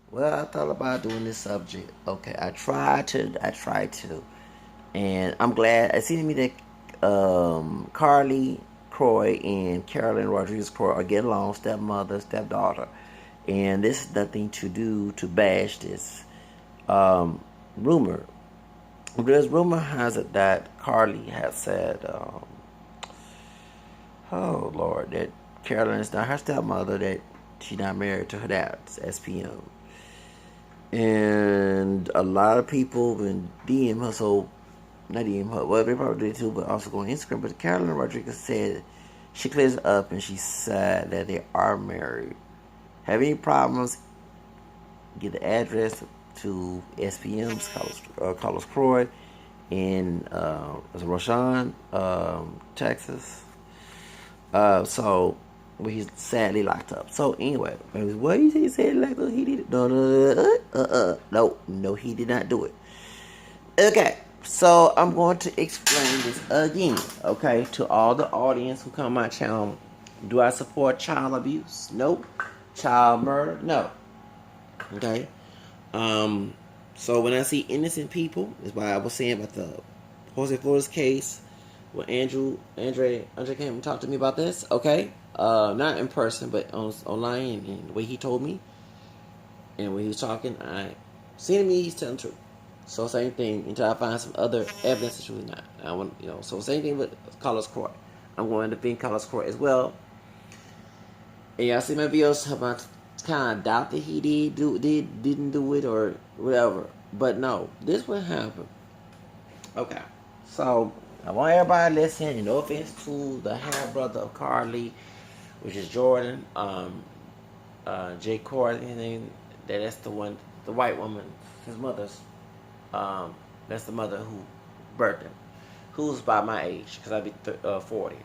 Well, I thought about doing this subject. Okay, I tried to, and I'm glad. It seems to me that Carly Croy and Carolyn Rodriguez Croy are getting along, stepmother, stepdaughter, and this is nothing to do to bash this rumor. There's rumor has it that Carly has said, "Oh Lord, that Carolyn is not her stepmother, that she's not married to her dad's SPM." And a lot of people been DM her, so not DM her, well, they probably did too, but also go on Instagram. But Carolyn Rodriguez said she clears it up and she said that they are married. Have any problems? Get the address to SPM's Carlos Croy in Roshan, Texas. So well, he's sadly locked up. So anyway, what he said like he did it? No, he did not do it. Okay, so I'm going to explain this again. Okay, to all the audience who come on my channel, do I support child abuse? Nope. Child murder? No. Okay. Um. So when I see innocent people, is why I was saying about the Jose Flores case. When Andre came and talked to me about this, okay? Not in person, but online, and the way he told me, and when he was talking, I seen me, he's telling the truth. So same thing until I find some other evidence that's really not. I want, so same thing with Carlos Croy. I'm going to defend Carlos Croy as well. And y'all see my videos about kind of doubt that he didn't do it or whatever. But no, this would happen. Okay, so I want everybody to listen. And no offense to the half brother of Carly, which is Jordan, Jay Corey. That's the one, the white woman, his mother's. That's the mother who birthed him, who's about my age, because I'll be 40.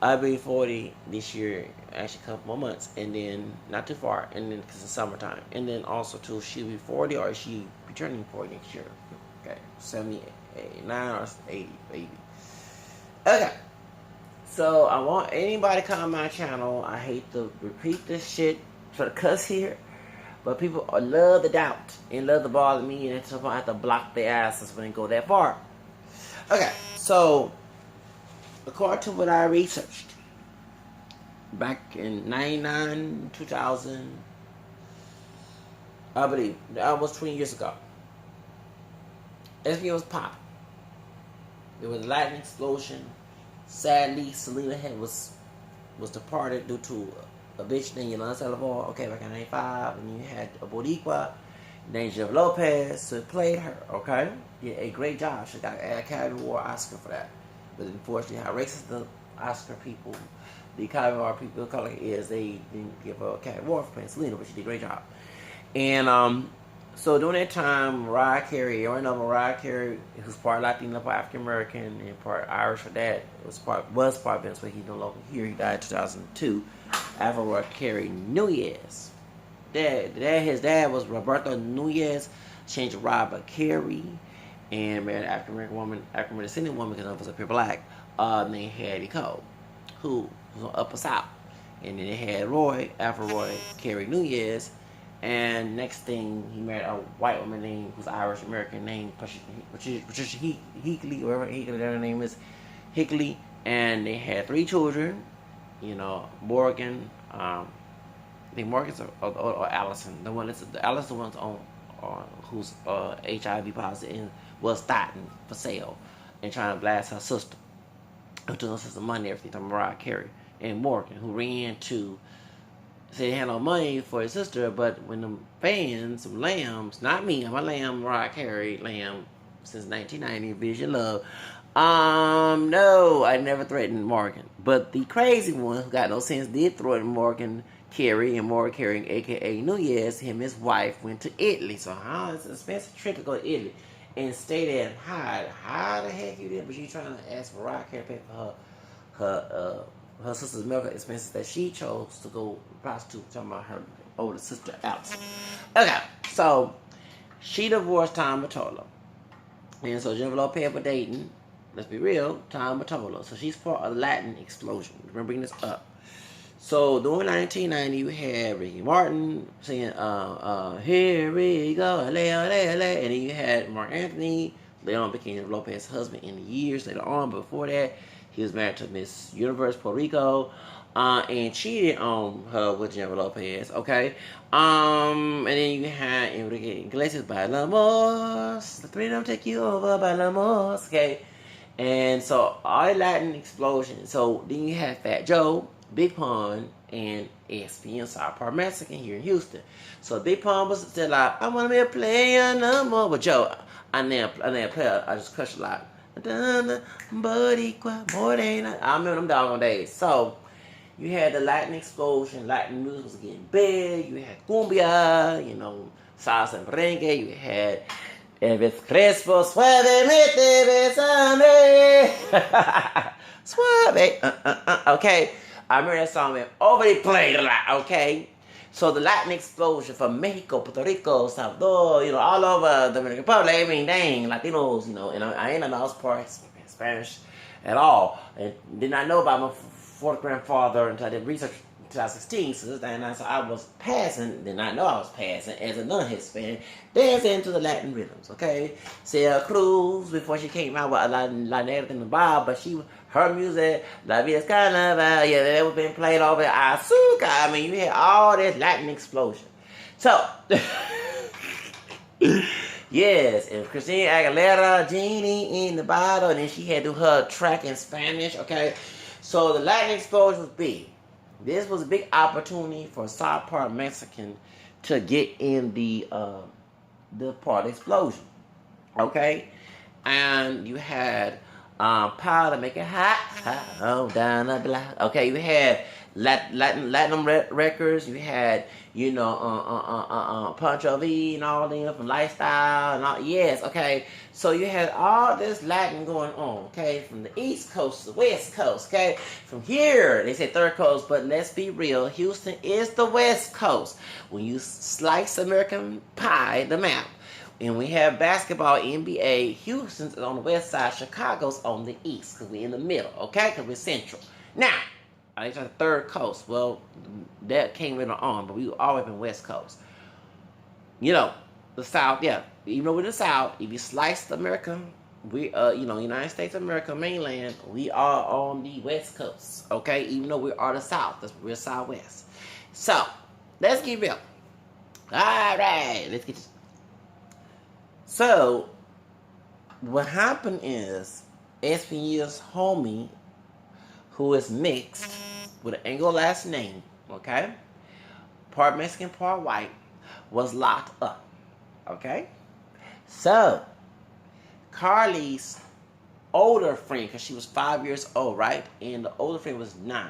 I'll be 40 this year, actually a couple more months, and then not too far, and then because it's summertime, and then also too, she'll be 40 or she be turning 40 next year. Okay, 79 or 80, baby. Okay, so I want anybody to come on my channel. I hate to repeat this shit for the cuss here, but people love the doubt and love to bother me, and so I have to block their asses when they go that far. Okay, so according to what I researched, back in 99, 2000, I believe, that was 20 years ago, SPM was popping. There was a lightning explosion. Sadly, Selena was departed due to a bitch named Yolanda Salazar. Okay, back in 95, and you had a Boricua named Jeff Lopez who played her. Okay, did a great job. She got an Academy Award Oscar for that. But unfortunately, how racist the Oscar people, the Academy Award people of color is, they didn't give her an Academy Award for playing Selena, but she did a great job. And so during that time, Mariah Carey, everyone know Mariah Carey, who's part Latino, part African American, and part Irish. For that, was part Venezuela. He's no longer here. He died in 2002. Mariah Carey Nunez. His dad was Roberto Nunez. Changed to Robert Carey, and married an African American woman, African descendant woman, because I was up here black, named Hattie Cole, who was on Upper South. And then they had Roy, Afro Roy Carey Nunez. And next thing, he married a white woman named, who's Irish American, named Patricia Higley, whatever her name is, Higley. And they had 3 children. Morgan, I think Morgan's or Allison. The one that's Allison, the one's on, who's HIV positive and was starting for sale and trying to blast her sister. Who took her sister money, everything. To Mariah Carey and Morgan, who ran to. Said he had no money for his sister, but when the fans, some lambs, not me, I'm a lamb, Mariah Carey, lamb, since 1990, Vision Love. No, I never threatened Morgan. But the crazy one who got no sense did threaten Morgan Carey, and Morgan Carey, aka Nunez, him and his wife went to Italy. So it's an expensive trip to go to Italy and stay there and hide. How the heck you did? But you trying to ask Mariah Carey to pay for her sister's medical expenses that she chose to go prostitute, talking about her older sister Alice. Okay, so she divorced Tom Mottola. And so Jennifer Lopez for dating, let's be real, Tom Mottola. So she's part of the Latin explosion. We're bringing this up. So during 1990, you had Ricky Martin singing "Here We Go," and then you had Mark Anthony. Later on became Lopez's husband in years later on. But before that, he was married to Miss Universe Puerto Rico, and cheated on her with Jennifer Lopez. Okay, and then you had Enrique Iglesias, "Bailamos," the three of them take you over, "Bailamos." Okay. And so all Latin explosion. So then you had Fat Joe, Big Pun, and SPM, South Park Mexican here in Houston. So Big Pun was still like, I want to be a player no more. But Joe, I never play. I just crush a lot. Buddy, more than I remember them doggone days. So you had the Latin explosion. Latin music was getting big. You had cumbia, you know, salsa and merengue. You had Elvis Crespo, suavemente besame. Suave. Okay. I remember that song being overly played a lot. Okay. So the Latin explosion from Mexico, Puerto Rico, Salvador, you know, all over the Dominican Republic. I mean, dang, Latinos, you know, and I ain't know those parts Spanish at all. And did not know about my fourth grandfather until I did research in 2016. So I was passing, did not know I was passing as a non-Hispanic, dancing to the Latin rhythms, okay? Celia Cruz, before she came out with a lot of everything about, but her music, La Vida es Carnaval, yeah, that was being played over at Azúcar. I mean, you had all this Latin explosion. So, yes, and Christina Aguilera, Genie in the bottle, and then she had to do her track in Spanish, okay? So the Latin explosion was big. This was a big opportunity for South Park Mexican to get in the part explosion, okay? And you had power to make it hot, oh, down the block. Okay, you had Latin records. You had, you know, Pancho V and all them from Lifestyle and all. Yes, okay. So you had all this Latin going on. Okay, from the East Coast to the West Coast. Okay, from here they say third coast, but let's be real. Houston is the West Coast. When you slice American pie, the map. And we have basketball, NBA. Houston's on the west side. Chicago's on the east because we're in the middle, okay? Because we're central. Now, I think the third coast. Well, that came later on, but we've always been west coast. You know, the South, yeah. Even though we're the South, if you slice America, we, you know, United States of America, mainland, we are on the west coast, okay? Even though we are the South, we're Southwest. So, let's get real. All right, let's get. So, what happened is, SPM's homie, who is mixed with an Anglo last name, okay, part Mexican, part white, was locked up, okay? So, Carly's older friend, because she was 5 years old, right? And the older friend was 9.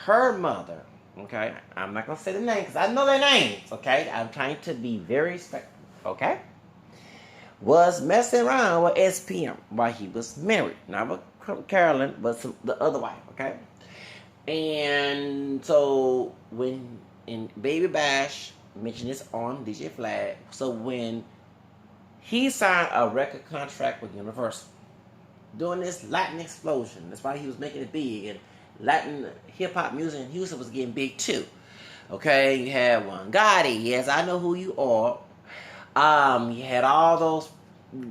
Her mother, okay, I'm not going to say the name because I know their names, okay? I'm trying to be very respectful, okay? Was messing around with SPM while he was married. Not with Carolyn, but the other wife, okay? And so when in Baby Bash mentioned this on DJ Flag, so when he signed a record contract with Universal, doing this Latin explosion, that's why he was making it big, and Latin hip-hop music in Houston was getting big too. Okay, you had one Gotti, yes, I know who you are. You had all those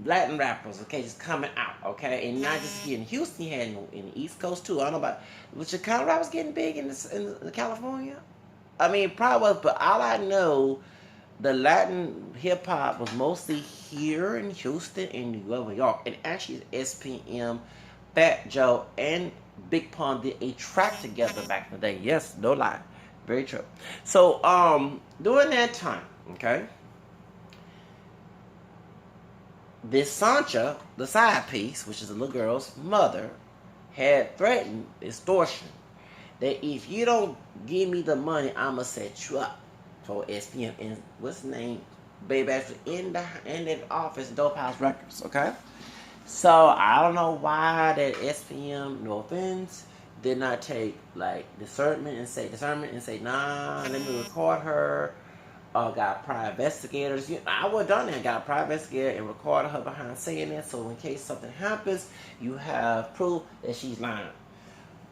Latin rappers, okay, just coming out, okay, and not just here in Houston, you had in the East Coast too. I don't know about, was Chicago rappers getting big in California? I mean, probably was, but all I know, the Latin hip hop was mostly here in Houston and New York, and actually SPM, Fat Joe, and Big Pun did a track together back in the day. Yes, no lie, very true. So, during that time, okay. This Sancha, the side piece, which is the little girl's mother, had threatened extortion. That if you don't give me the money, I'ma set you up. For SPM and what's the name? Baby Bash was in the office, Dope House Records, okay? So I don't know why that SPM, no offense, did not take like discernment and say, nah, let me record her. Got private investigators. I would have done that. Got a private investigator and recorded her behind saying that. So in case something happens, you have proof that she's lying.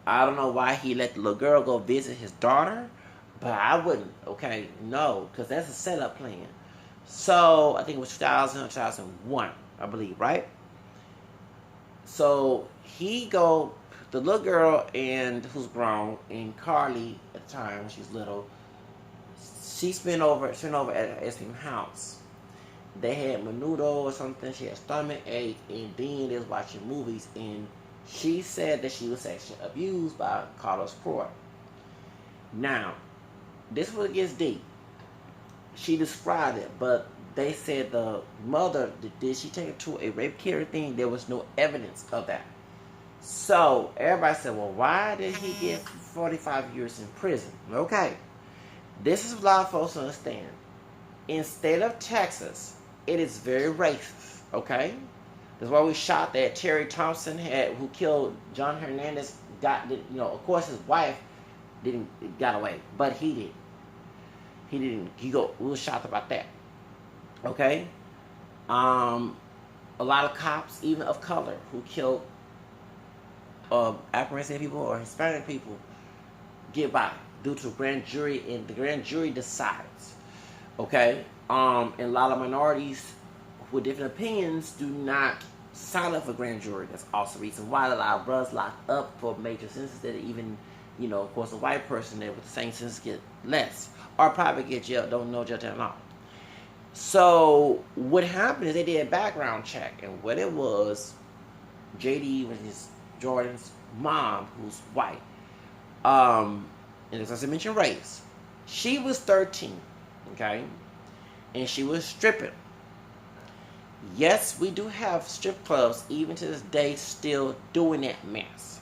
I don't know why he let the little girl go visit his daughter, but I wouldn't. Okay, no, because that's a setup plan. So I think it was 2000 or 2001, I believe, right? So the little girl and who's grown, and Carly at the time when she was little, she spent over at SPM house. They had menudo or something. She had stomach ache, and then they was watching movies, and she said that she was sexually abused by Carlos Pruitt. Now, this is where it gets deep. She described it, but they said the mother, did she take it to a rape care thing? There was no evidence of that. So everybody said, well, why did he get 45 years in prison? Okay, this is what a lot of folks understand. In state of Texas, it is very racist. Okay, that's why we shot that Terry Thompson who killed John Hernandez. Of course, his wife got away, but he did. He didn't. We were shocked about that. Okay, a lot of cops, even of color, who killed African people or Hispanic people, get by due to grand jury, and the grand jury decides. Okay, and a lot of minorities with different opinions do not sign up for grand jury. That's also the reason why a lot of brothers locked up for major sentences that even, of course, a white person there with the same sentence get less, or probably get jail, don't know jail time at all. So what happened is they did a background check, and what it was, JD was Jordan's mom, who's white, and as I mentioned, race. She was 13, okay, and she was stripping. Yes, we do have strip clubs even to this day still doing that mess.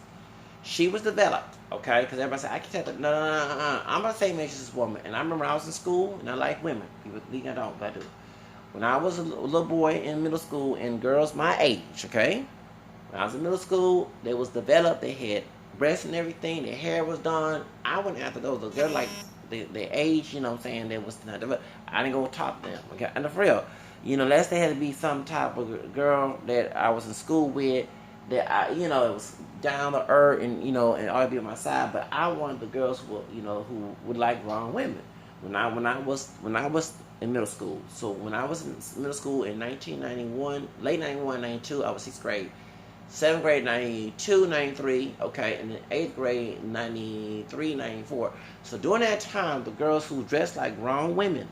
She was developed, okay, because everybody said, I can tell that, no. I'm a same age as this woman, and I remember I was in school, and I like women. People think I don't, but I do. When I was a little boy in middle school, and girls my age, okay, when I was in middle school, they was developed, they had breasts and everything, their hair was done. I went after those girls like their age, you know what I'm saying, they was not developed. I didn't go talk to them, okay, and for real, unless they had to be some type of girl that I was in school with, that it was down to earth, and and ought to be on my side. But I wanted the girls who would like grown women. When I was in middle school. So when I was in middle school in 1991, late 91, 92, I was 6th grade. 7th grade 92, 93, okay, and then 8th grade 93, 94. So during that time, the girls who dressed like grown women,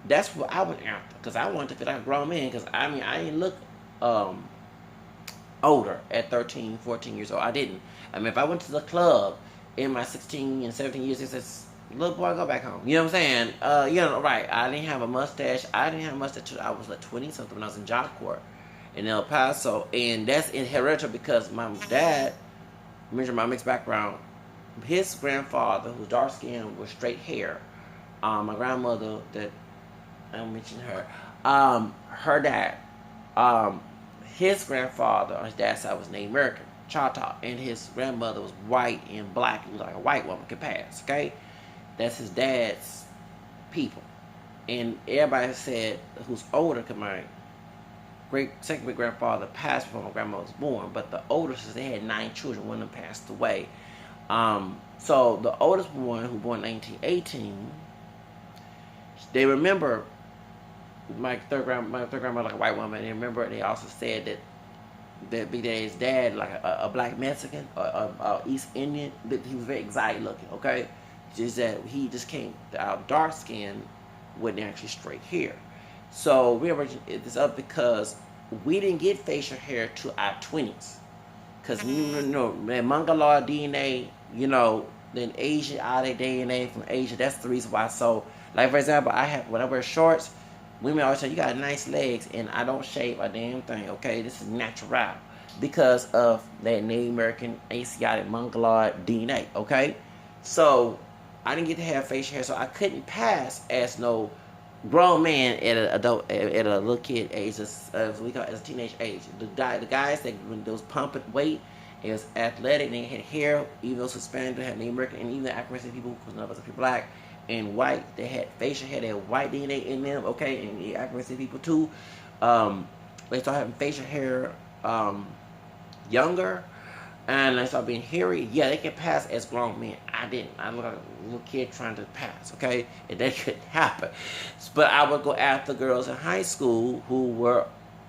that's what I went after, because I wanted to feel like a grown man, because I didn't look older at 13, 14 years old. I didn't. If I went to the club in my 16 and 17 years, it says, little boy, go back home. You know what I'm saying? Right. I didn't have a mustache. I didn't have a mustache until I was like 20-something when I was in Job Corps in El Paso. And that's inherited because my dad, remember my mixed background, his grandfather, who was dark skinned, with straight hair. My grandmother, that I mentioned her, her dad, his grandfather on his dad's side was Native American, Choctaw, and his grandmother was white and black, and like a white woman could pass, okay? That's his dad's people. And everybody said, who's older, because my second great grandfather passed before my grandmother was born, but the oldest, they had 9 children, one of them passed away. So the oldest one, who born in 1918, they remember my third grandmother, like a white woman. And remember, they also said that Big Daddy's dad, like a black Mexican, or East Indian, that he was very exotic looking, okay? Just that he just came out dark skin with actually straight hair. So we originally this up because we didn't get facial hair to our 20s. Because Mongoloid DNA, then Asian, out of DNA from Asia, that's the reason why. So, like for example, when I wear shorts, women always say, you got nice legs, and I don't shave a damn thing, okay? This is natural. Because of that Native American, Asiatic, Mongoloid DNA, okay? So, I didn't get to have facial hair, so I couldn't pass as no grown man at a little kid age, as we call it, as a teenage age. The guys that when those pumping weight, it was athletic, and they had hair, even those Hispanic, they had Native American, and even the African people, because none of us are black and white, they had facial hair, they had white DNA in them, okay, and the African people too. They started having facial hair younger. and they start being hairy, yeah, they can pass as grown men. I didn't. I look like a little kid trying to pass, okay? And that couldn't happen. But I would go after girls in high school who were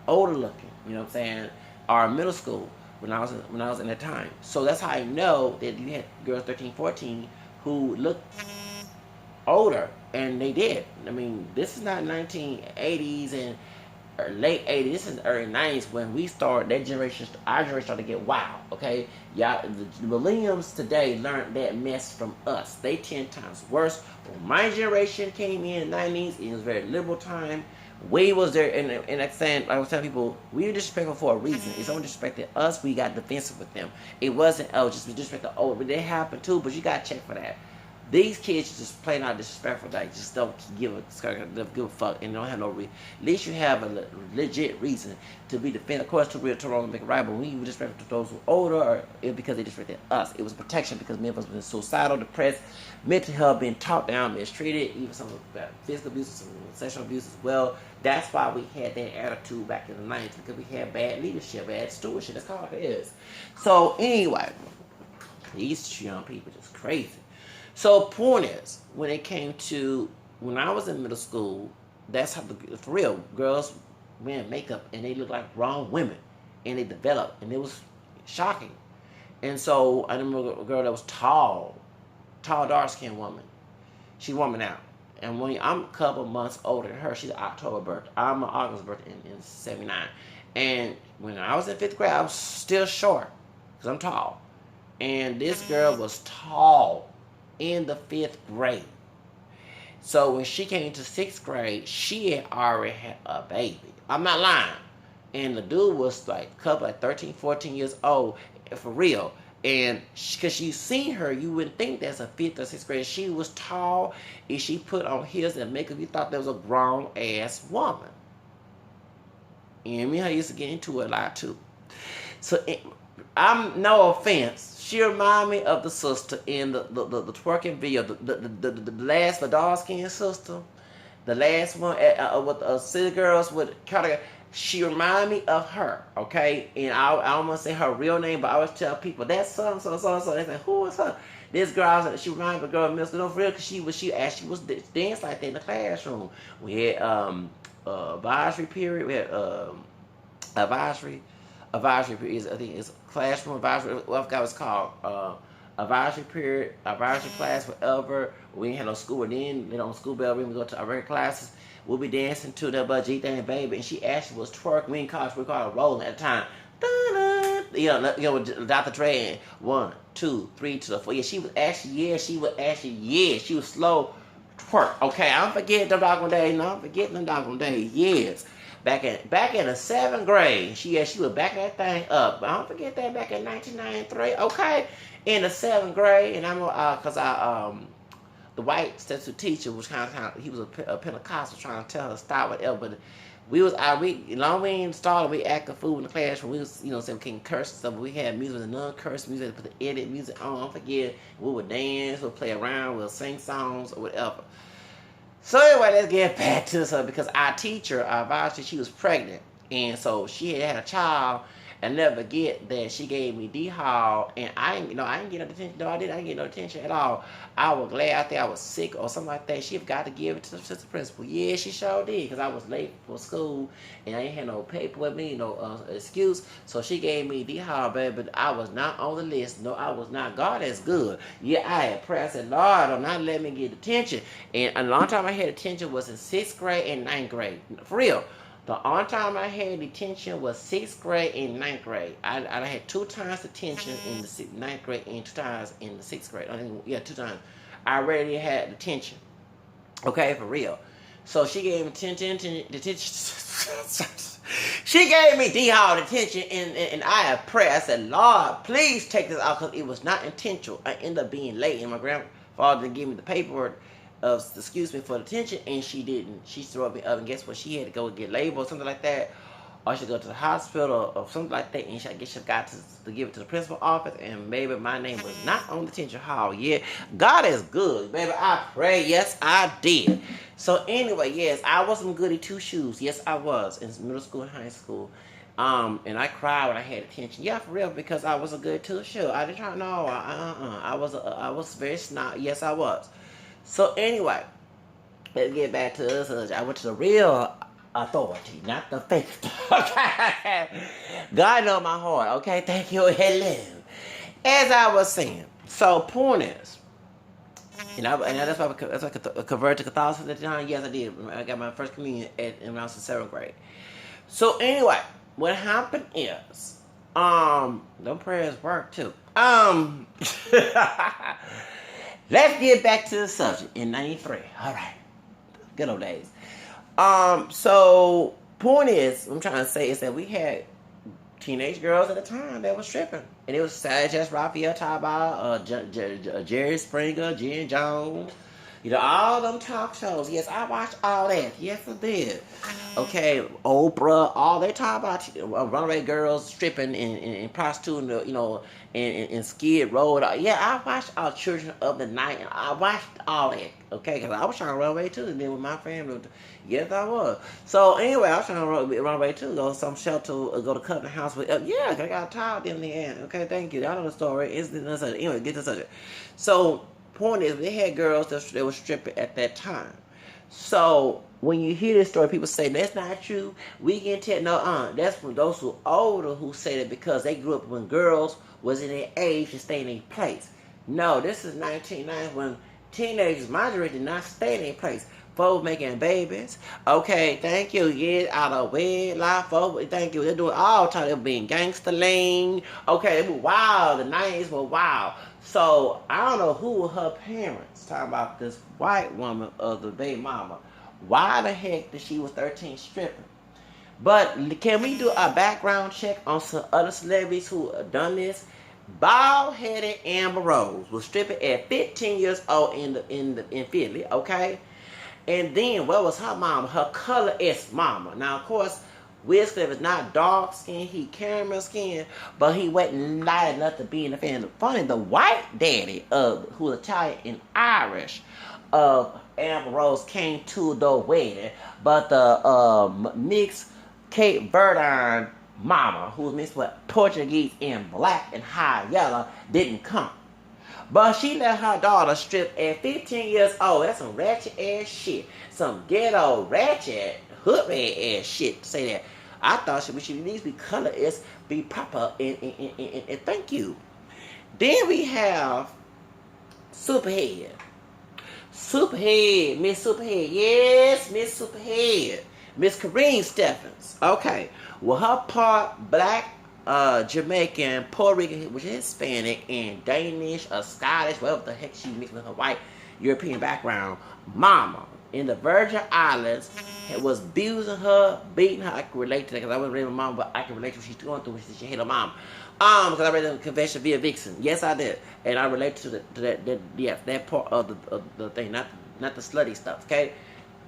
older looking, you know what I'm saying, or middle school when I was in that time. So that's how I know that you had girls 13, 14 who looked older, and they did. I mean, this is not 1980s and or late 80s. This is early 90s when we started. That generation, our generation, started to get wild. Okay, y'all, the millennials today learned that mess from us. They 10 times worse. When my generation came in the 90s, it was a very liberal time. We was there, and like saying, I was telling people, we were disrespectful for a reason. If someone disrespected us, we got defensive with them. It wasn't, oh, just disrespect the old, but they happen too, but you got to check for that. These kids just plain out disrespectful. Like, just don't give a fuck, and don't have no reason. At least you have a legit reason to be defended. Of course, to real, to wrong, to make it right. But when you disrespect to those who are older, or it was because they disrespected us. It was protection because many of us been suicidal, depressed, mental health, being talked down, mistreated, even some physical abuse, some sexual abuse as well. That's why we had that attitude back in the 90s, because we had bad leadership, bad stewardship. That's all it is. So anyway, these young people just crazy. So point is, when it came to, when I was in middle school, that's how, for real, girls wear makeup and they look like grown women, and they developed, and it was shocking. And so I remember a girl that was tall, dark-skinned woman. She's a woman now. And when I'm a couple months older than her, she's an October birth. I'm an August birth in 79. And when I was in 5th grade, I was still short, because I'm tall. And this girl was tall in the 5th grade. So when she came to 6th grade, she had already had a baby. I'm not lying. And the dude was like a couple, like 13, 14 years old, for real. And because you seen her, you wouldn't think that's a 5th or 6th grade. She was tall, and she put on heels and makeup. You thought that was a grown ass woman. And me and her used to get into it a lot too. So I'm, no offense, she reminded me of the sister in the twerking video, the last, the dark skinned sister, the last one with City Girls with Carolyn. She reminded me of her, okay? And I don't want to say her real name, but I always tell people, that's so. They say, who is her? This girl, she reminded me of a girl in middle school. No, for real, because she actually was dancing like that in the classroom. We had advisory period. We had advisory period. I think it's classroom advisory. I forgot what it's called. Advisory period, advisory class, whatever. We ain't had no school, and then on school bell ring, we go to our regular classes. We'll be dancing to the G Thing Baby, and she actually was twerking. We called it rolling at the time. With Dr. Dre and 1, 2, 3 to the 4. Yeah, she was slow twerk. Okay, I'm forgetting them doggone days. No, I'm forgetting them doggone days. Yes. Back in the 7th grade, she was backing that thing up. But I don't forget that back in 1993. Okay, in the 7th grade, and I'm the white substitute teacher was kind of he was a Pentecostal, trying to tell her to stop whatever. But we long we ain't started, we acting fool in the classroom. We was saying we couldn't curse and stuff. But we had music with non-curse music, put the edit music on. Don't forget, we would dance, we'd play around, we'll sing songs or whatever. So anyway, let's get back to this, because our teacher, our advisor, she was pregnant, and so she had a child. And never forget that she gave me D-Hall, and I didn't get no attention. No, I didn't get no attention at all. I was glad I think I was sick or something like that. She forgot to give it to the principal. Yeah, she sure did, because I was late for school, and I ain't had no paper with me, no excuse. So she gave me D-Hall, baby, but I was not on the list. No, I was not. God is good. Yeah, I had prayer. I said, Lord, don't not let me get attention. And a long time I had attention was in 6th grade and 9th grade. For real. The only time I had detention was 6th grade and 9th grade. I had 2 times detention in the 9th grade and 2 times in the 6th grade. 2 times. I already had detention. Okay, for real. So she gave me detention. She gave me D-Hall detention, and I had prayer. I said, Lord, please take this out, because it was not intentional. I ended up being late, and my grandfather didn't give me the paperwork excuse me for detention, and she didn't. She threw me up, and guess what? She had to go get labeled or something like that, or she go to the hospital or something like that, and I guess she got to give it to the principal office, and maybe my name was not on the detention hall. Yeah, God is good, baby. I pray. Yes, I did. So anyway, yes, I was some goody two shoes. Yes, I was in middle school and high school. And I cried when I had attention. Yeah, for real, because I was a good too. Sure, I didn't try. No, I was very snot. Yes, I was. So anyway, let's get back to this. I went to the real authority, not the fake. Okay, God know my heart. Okay, thank you. Hello. As I was saying, so point is, and that's why I converted to Catholicism at the time. Yes, I did. I got my first communion when I was in 7th grade. So anyway, what happened is, them prayers work too. Let's get back to the subject in '93. All right, good old days. So point is, what I'm trying to say is that we had teenage girls at the time that was stripping, and it was Sarah Jess, Raphael Taba, Jerry Springer, Jen Jones. You know, all them talk shows. Yes, I watched all that. Yes, I did. Okay, Oprah, all they talk about runaway girls stripping and prostituting, you know, and Skid Row. Yeah, I watched all Children of the Night, and I watched all that. Okay, because I was trying to run away too, and then with my family. Yes, I was. So anyway, I was trying to run away too. Go to some shelter, go to Covenant House with. Yeah, I got tired in the end. Okay, thank you. I know the story. Anyway, get to the subject. So point is, they had girls that were stripping at that time. So when you hear this story, people say that's not true. We can tell that's from those who are older who say that because they grew up when girls was in their age to stay in their place. No, this is 1990 when teenagers, majority did not stay in their place. Folks making babies. Okay, thank you. Yeah, out of wedlock. Folks, thank you. They're doing all time. They're being gangster lean. Okay, they were wild. The 90s were wild. So I don't know who were her parents. Talking about this white woman of the baby mama. Why the heck did she was 13 stripping? But can we do a background check on some other celebrities who have done this? Bald-headed Amber Rose was stripping at 15 years old in Philly. Okay. And then, what was her mama? Her color-est mama. Now, of course, Wiz Khalifa is not dark skin, he caramel skin, but he wasn't light enough to be in the family. Funny, the white daddy who was Italian and Irish of Amber Rose came to the wedding, but the mixed Cape Verdean mama, who was mixed with Portuguese and black and high yellow, didn't come. But she let her daughter strip at 15 years old. That's some ratchet ass shit. Some ghetto ratchet hood ass shit to say that. I thought she needs to be colorist, be proper, and thank you. Then we have Superhead. Superhead, Miss Superhead. Yes, Miss Superhead. Miss Kareem Stephens. Okay. Well, her part black, Jamaican, Puerto Rican, which is Hispanic, and Danish, or Scottish, whatever the heck she mixed with her white European background, mama in the Virgin Islands was abusing her, beating her. I can relate to that because I wasn't raising my mom, but I can relate to what she's going through when she hit her mom. Because I read the confession via Vixen. Yes, I did, and I relate to that part of the thing, not the slutty stuff. Okay.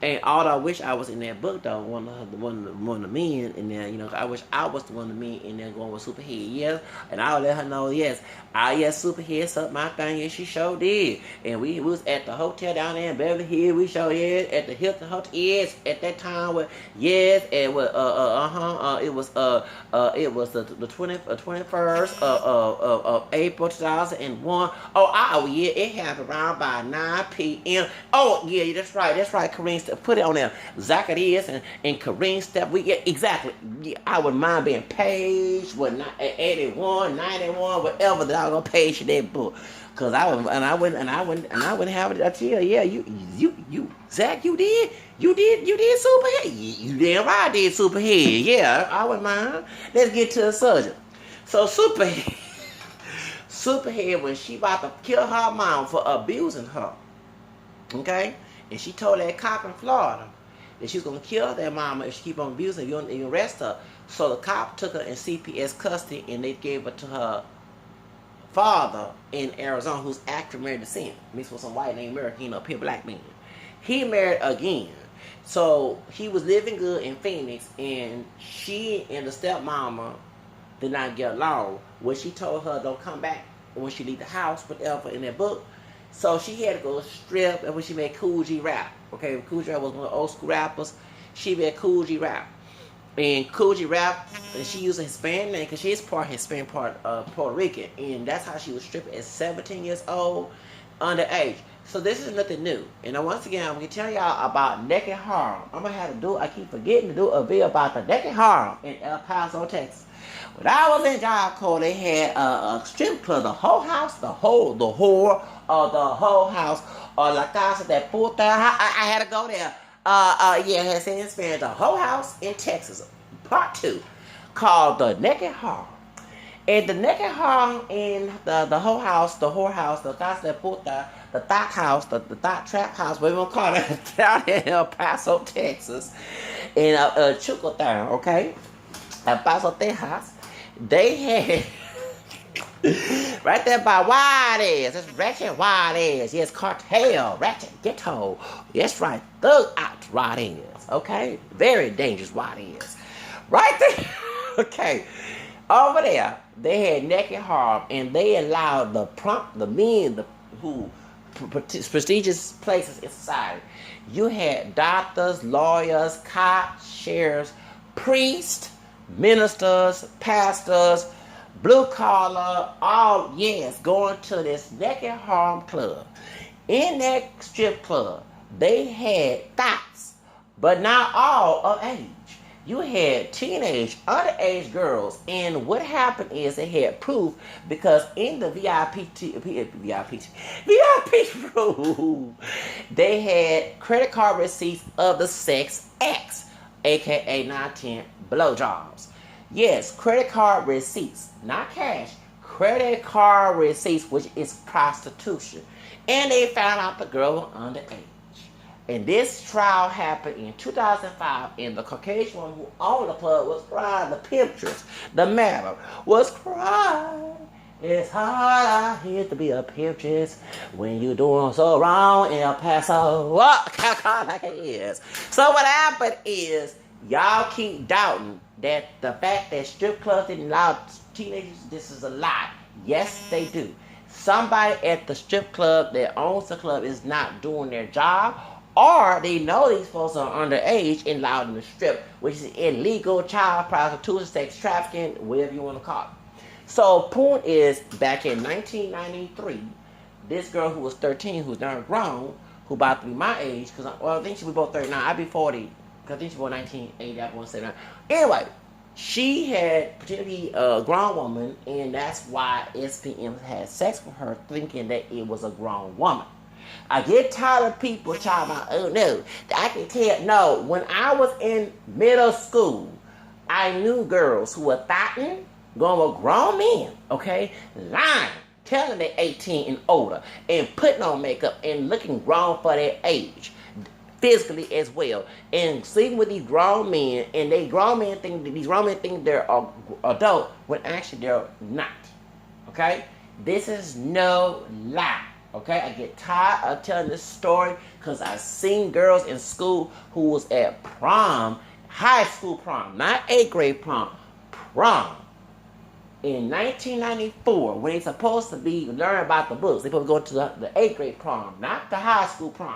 And although I wish I was in that book though, one of the men in there, you know, I wish I was the one of the men in there going with Superhead, yes. And I'll let her know, yes, Superhead sucked my thing, yes, she sure did. And we was at the hotel down there in Beverly Hills, we sure yes, at the Hilton Hotel, yes, at that time with yes, and with it was the 21st of April 2001. Oh yeah, it happened around by 9 p.m. Oh yeah, that's right, Kareem. Put it on there. Zacchaeus and Kareem Step. Exactly. Yeah, I wouldn't mind being page, 81, 91, whatever that I was gonna page in that book. Cause I wouldn't have it until you Zach, you did Superhead. You damn right I did Superhead. Yeah, I wouldn't mind. Let's get to the subject. So Superhead, when she about to kill her mom for abusing her. Okay? And she told that cop in Florida that she was going to kill that mama if she keep on abusing her, you arrest her. So the cop took her in CPS custody and they gave her to her father in Arizona, who's actually married to Sin, mixed with some white named American, pure black man. He married again. So he was living good in Phoenix, and she and the stepmama did not get along. When she told her don't come back when she leave the house, whatever in that book. So she had to go strip, and when she made Cool G rap. Okay, Cool G rap was one of the old school rappers. She made Cool G rap. And Coogee rap, and she used a Hispanic name because she's part Hispanic, part Puerto Rican, and that's how she was stripping at 17 years old, underage. So this is nothing new. And once again, I'm gonna tell y'all about naked harm. I'm gonna have to do. I keep forgetting to do a video about the naked harm in El Paso, Texas. When I was in Job Corps, they had a strip club, the whole house, the whore, the whole house, La Casa de Puta. I had to go there. Yeah, it said in Spanish, the whole house in Texas, part 2, called the Naked Harm. And the Naked Harm in the whole house, the whorehouse, the Casa de Puta, the thought house, the thought trap house, whatever you want to call it, down in El Paso, Texas, in Chucotown, okay? El Paso, Texas. They had right there by Juarez. It's Ratchet Juarez. Yes, cartel, Ratchet Ghetto. Yes, right. Thug out Juarez. Okay? Very dangerous Juarez. Right there. Okay. Over there, they had naked harm, and they allowed the men who prestigious places in society. You had doctors, lawyers, cops, sheriffs, priests, ministers, pastors, blue collar, all, yes, going to this naked harm club. In that strip club, they had thoughts, but not all of age. You had teenage, underage girls, and what happened is they had proof because in the VIP room, they had credit card receipts of the sex acts, aka 910 blowjobs. Yes, credit card receipts, not cash. Credit card receipts, which is prostitution. And they found out the girl was underage. And this trial happened in 2005, and the Caucasian one who owned the club was crying. The pimptress, the madam, was crying. It's hard out here to be a pimptress when you doing so wrong in El Paso. What? Like it is. So what happened is, y'all keep doubting that the fact that strip clubs didn't allow teenagers, this is a lie. Yes, they do. Somebody at the strip club that owns the club is not doing their job, or they know these folks are underage and allow them to strip, which is illegal child prostitution, sex trafficking, whatever you want to call it. So, point is, back in 1993, this girl who was 13, who's now grown, who about to be my age, because I think she was both 39, I'd be 40, because I think she was 1980, I want to say that. Anyway, she had particularly a grown woman, and that's why SPM had sex with her, thinking that it was a grown woman. I get tired of people talking about, oh no, I can tell. No, when I was in middle school, I knew girls who were thotting, going with grown men, okay, lying, telling they're 18 and older, and putting on makeup and looking grown for their age, physically as well, and sleeping with these grown men, and these grown men think they're adult when actually they're not. Okay, this is no lie. Okay, I get tired of telling this story because I've seen girls in school who was at prom, high school prom, not 8th grade prom, prom. In 1994, when they supposed to be learning about the books, they supposed to go to the 8th grade prom, not the high school prom.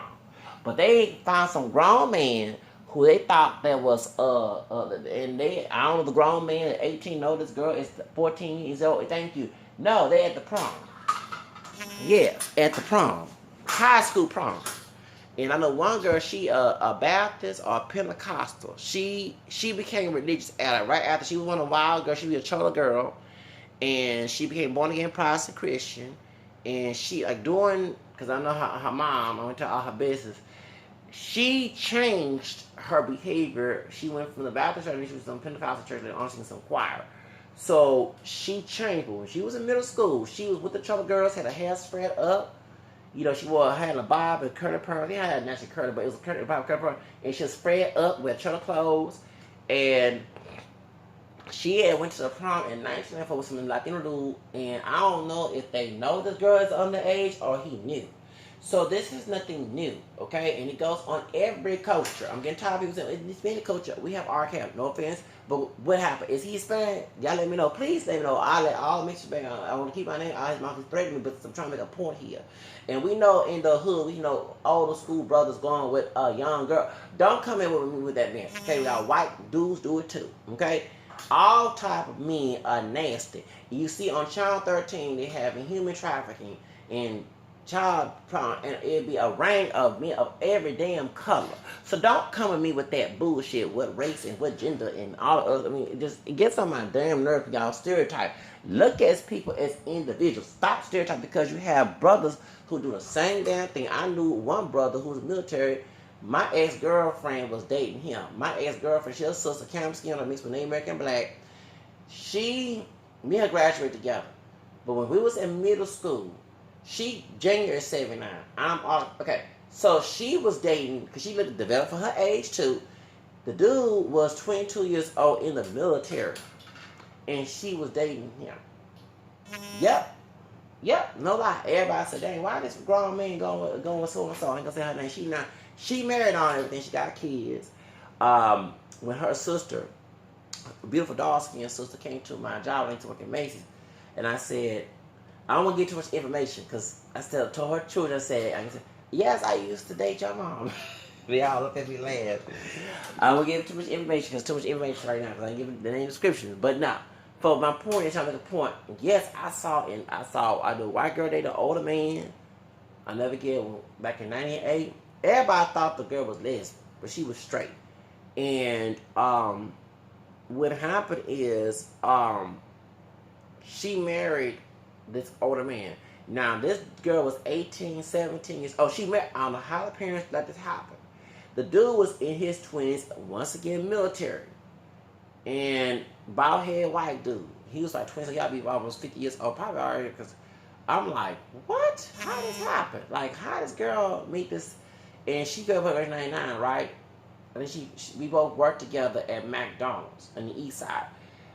But they found some grown man who they thought that was and they, I don't know, the grown man at 18, no, this girl is 14 years old. Thank you. No, they at the prom. Yeah, at the prom, high school prom. And I know one girl, she a Baptist or Pentecostal. She became religious right after she was one of the wild girls. She was a chola girl, and she became born again Protestant Christian. And she doing, because I know her mom, I went to all her business. She changed her behavior. She went from the Baptist church, she was in Pentecostal church, and honestly some choir. So she changed. But when she was in middle school, she was with the chola girls, had her hair spread up. You know, she had a bob and curly pearl. Yeah, I had naturally curly, but it was a curly bob, curly pearl. And she was spread up with chola clothes. And she had went to the prom in 1994 with some Latino dude. And I don't know if they know this girl is underage or he knew. So this is nothing new, okay? And it goes on every culture. I'm getting tired of people saying, it's been a culture. We have our camp, no offense. But what happened? Is he Hispanic? Y'all let me know. Please let me know. I'll let all mixed back. I want to keep my name. His mouth is threatening me, but I'm trying to make a point here. And we know in the hood, we know older school brothers going with a young girl. Don't come in with me with that mess, okay? Y'all white dudes do it too, okay? All type of men are nasty. You see on Channel 13, they having human trafficking and child porn, and it'd be a range of men of every damn color. So don't come at me with that bullshit, what race and what gender and all the other. I mean, it gets on my damn nerve, y'all. Stereotype. Look at people as individuals. Stop stereotyping, because you have brothers who do the same damn thing. I knew one brother who was military. My ex-girlfriend was dating him. My ex-girlfriend, she was a sister, Cam Skin, mixed with Native American Black. Me and her graduated together. But when we was in middle school, she January 79. Okay. So she was dating, because she looked developed for her age too. The dude was 22 years old in the military, and she was dating him. Yep, no lie. Everybody said, "Dang, why this grown man going with so and so?" I ain't gonna say her name. She married on everything. She got kids. When her sister, beautiful dark skinned sister, came to my job, I went to work at Macy's, and I said, I don't want to get too much information, because I still told her children, I said, yes, I used to date your mom. They all look at me laugh. I don't want to give too much information, because too much information right now, because I ain't giving the name description. But now, for my point, is trying to make a point. Yes, I do a white girl date an older man. I never get back in 98. Everybody thought the girl was lesbian, but she was straight. And what happened is she married this older man. Now, this girl was 18, 17 years old. She married, I don't know how the parents let this happen. The dude was in his 20s, once again, military. And bald head white dude. He was like 20, so y'all be almost 50 years old, probably already, because I'm like, what? How did this happen? Like, how does girl meet this? And she grew up at 99, right? And then we both worked together at McDonald's on the east side.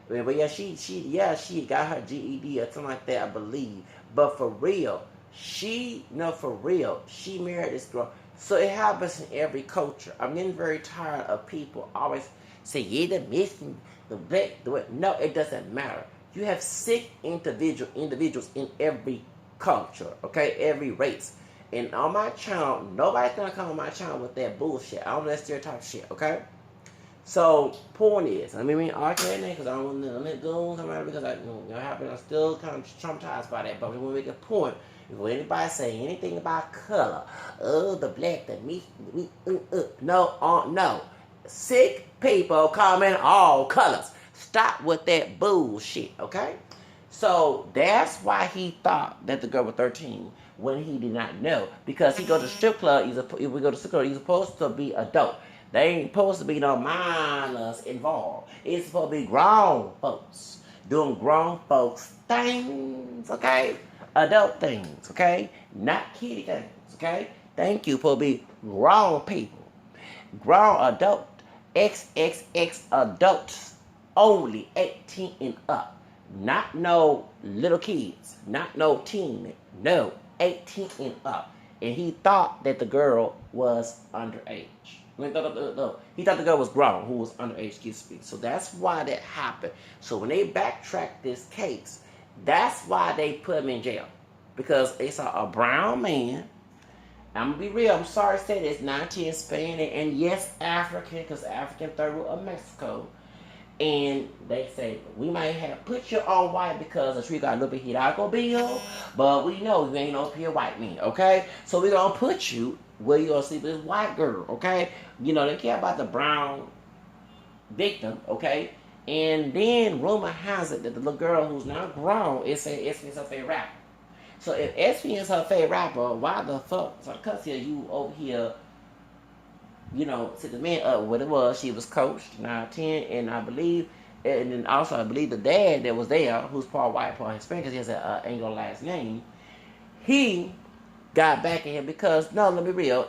But yeah, she got her GED or something like that, I believe. But for real, she married this girl. So it happens in every culture. I'm getting very tired of people always say, yeah, the missing, the black, the white. No, it doesn't matter. You have sick individuals in every culture, okay? Every race. And on my channel, nobody's gonna come on my channel with that bullshit. I don't know that stereotype shit, okay? So, point is, I mean, okay, because I don't want to let go, because I'm still kind of traumatized by that. But we want to make a point. If anybody say anything about color, the black, the meat, no. Sick people come in all colors. Stop with that bullshit, okay? So, that's why he thought that the girl was 13 when he did not know. Because he goes to strip club, he's supposed to be adult. They ain't supposed to be no minors involved. It's supposed to be grown folks doing grown folks things, okay? Adult things, okay? Not kiddie things, okay? Thank you for being grown people. Grown adult, XXX adults, only 18 and up. Not no little kids, not no teen, no, 18 and up. And he thought that the girl was underage. He thought the girl was grown, who was underage, excuse me. So that's why that happened. So when they backtracked this case, that's why they put him in jail. Because they saw a brown man. I'm going to be real. I'm sorry to say this. 19 Spanish and yes, African, because African third world of Mexico. And they say, we might have put you on white because the tree got a little bit Hidalgo bill, but we know you ain't no pure white man, okay? So we're going to put you where you're going to sleep with this white girl, okay? They care about the brown victim, okay? And then rumor has it that the little girl who's now grown is saying SPM is her favorite rapper. So if SPM is her favorite rapper, why the fuck, so cuss here, you over here, set the man up what it was. She was coached, now 10, and I believe, and then also I believe the dad that was there, who's part white, part Hispanic, because he has an Anglo last name, he got back at him because, no, let me be real,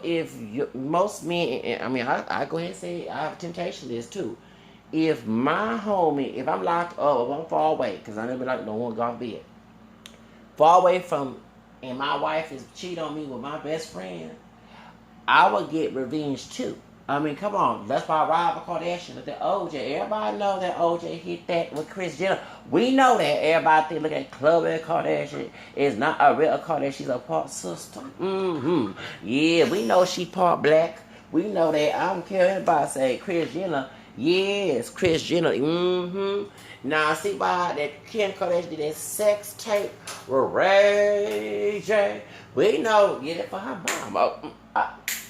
most men, I go ahead and say I have a temptation list too. If my homie, if I'm locked up, if I'm far away, because I never like no one gone bed, far away from and my wife is cheating on me with my best friend, I would get revenge too. I mean, come on. That's why Robert Kardashian look at OJ. Everybody know that OJ hit that with Kris Jenner. We know that. Everybody think, look at Khloe Kardashian is not a real Kardashian. She's a part sister. Mm-hmm. Yeah, we know she part black. We know that. I don't care anybody say Kris Jenner. Yes, Kris Jenner. Mm-hmm. Now, see why that Kim Kardashian did that sex tape with Ray J. We know. Get it for her mom.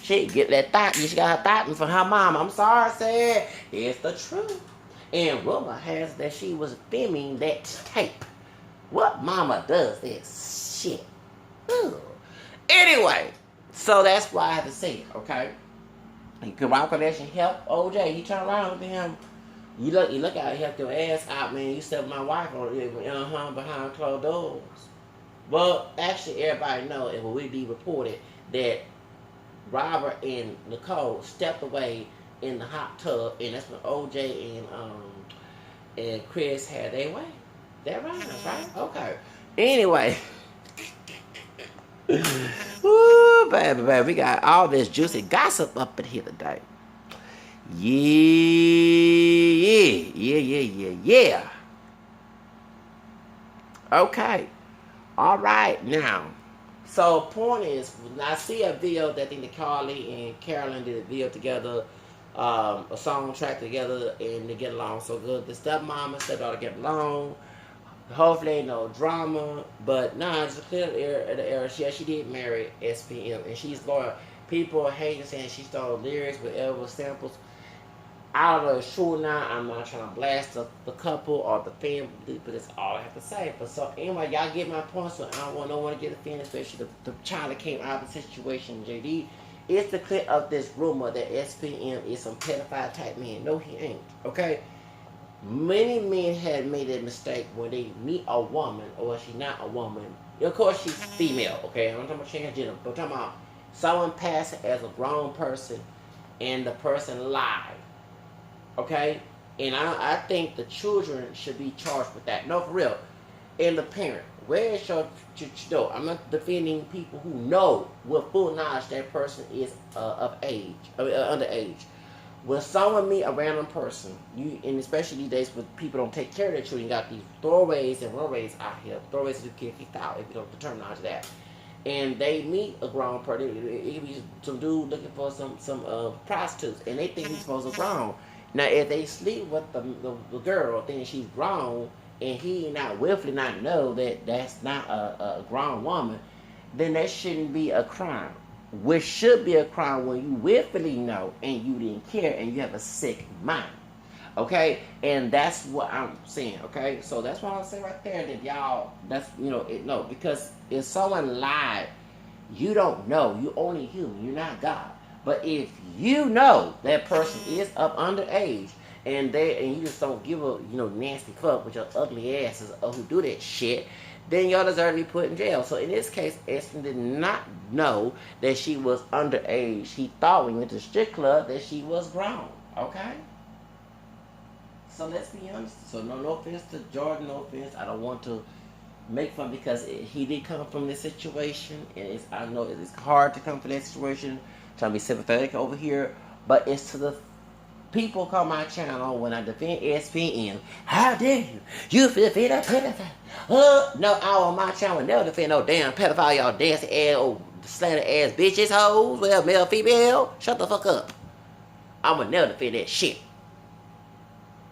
She get that thought. She got her thought for her mom. I'm sorry, said it's the truth. And rumor has that she was filming that tape. What mama does this shit? Ugh. Anyway, so that's why I had to say it, okay? Because Rob Kardashian help OJ. He turned around with him. You look out, you help your ass out, man. You stepped my wife on behind closed doors. Well, actually, everybody know it will be reported that Robert and Nicole stepped away in the hot tub, and that's when OJ and Kris had their way. That right? Okay. Anyway. Ooh, baby, we got all this juicy gossip up in here today. Yeah. Okay. All right, now. So, point is, when I see a video that I think that Carly and Carolyn did a video together, a song track together, and they get along so good. The stepmom and stepdaughter get along. Hopefully, ain't no drama. But, nah, it's a clear era. She did marry SPM, and she's loyal. People hate saying she stole lyrics with Elvis samples. I don't know if it's true or not. I'm not trying to blast the couple or the family, but that's all I have to say. But so anyway, y'all get my point. So I don't want no one to get offended, especially the child that came out of the situation. JD, it's the clip of this rumor that SPM is some pedophile type man. No, he ain't. Okay. Many men had made that mistake when they meet a woman, or she's not a woman. Of course, she's female. Okay, I'm not talking about transgender, but I'm talking about someone passing as a grown person, and the person lied. Okay? And I think the children should be charged with that. No, for real. And the parent. Where is your... No, I'm not defending people who know with full knowledge that person is of age. Underage. When someone meet a random person, and especially these days when people don't take care of their children, you got these throwaways and runaways out here. Throwaways do get kicked out if you don't determine of that. And they meet a grown person. It could be some dude looking for some prostitutes, and they think he's supposed to be grown. Now, if they sleep with the girl, thinking she's grown, and he not willfully not know that that's not a grown woman, then that shouldn't be a crime. Which should be a crime when you willfully know and you didn't care and you have a sick mind. Okay? And that's what I'm saying. Okay? So that's what I'm saying right there, that y'all, that's, no, because if someone lied, you don't know. You're only human. You're not God. But if you know that person is up underage and you just don't give a nasty fuck with your ugly asses who do that shit, then y'all deserve to be put in jail. So in this case, Eston did not know that she was underage. He thought when he went to the strip club that she was grown. Okay? So let's be honest. So no offense to Jordan, no offense. I don't want to make fun because he did come from this situation, and I know it's hard to come from that situation. Trying to be sympathetic over here, but it's to the people call my channel when I defend SPM. How dare you? You defend a pedophile? No, I on my channel never defend no damn pedophile. Y'all dancing ass, old slander ass bitches, hoes, well, male, female. Shut the fuck up. I'ma never defend that shit.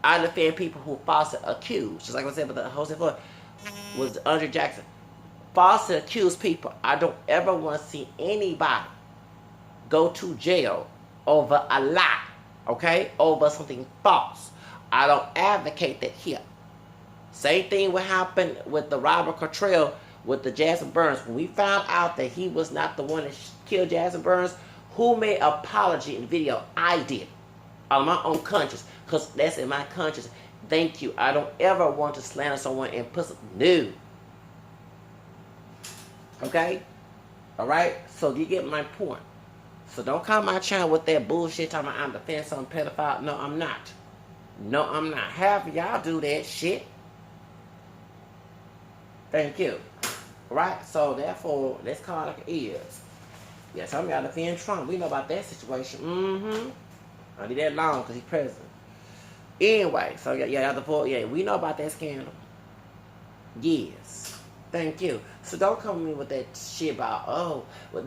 I defend people who falsely accused. Just like I said, but the host before was Andre Jackson. Falsely accused people. I don't ever want to see anybody go to jail over a lie, okay? Over something false. I don't advocate that here. Same thing what happened with the Robert Cottrell with the Jasmine Burns. When we found out that he was not the one that killed Jasmine Burns, who made an apology in the video? I did. On my own conscience. Because that's in my conscience. Thank you. I don't ever want to slander someone and put some... No. Okay? Alright? So you get my point. So don't come my channel with that bullshit talking about I'm defending some pedophile. No, I'm not. No, I'm not. Half of y'all do that shit. Thank you. Right? So therefore, let's call it like it is. Yeah, some of y'all defend Trump. We know about that situation. Mm-hmm. I did that long because he's president. Anyway, so yeah, the point. Yeah, we know about that scandal. Yes. Thank you. So don't come to me with that shit about, oh, well,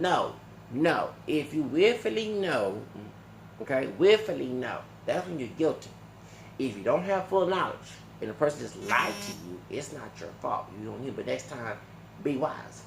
no. If you willfully know, okay, willfully know, that's when you're guilty. If you don't have full knowledge and the person just lied to you, it's not your fault. You don't need, but next time, be wise.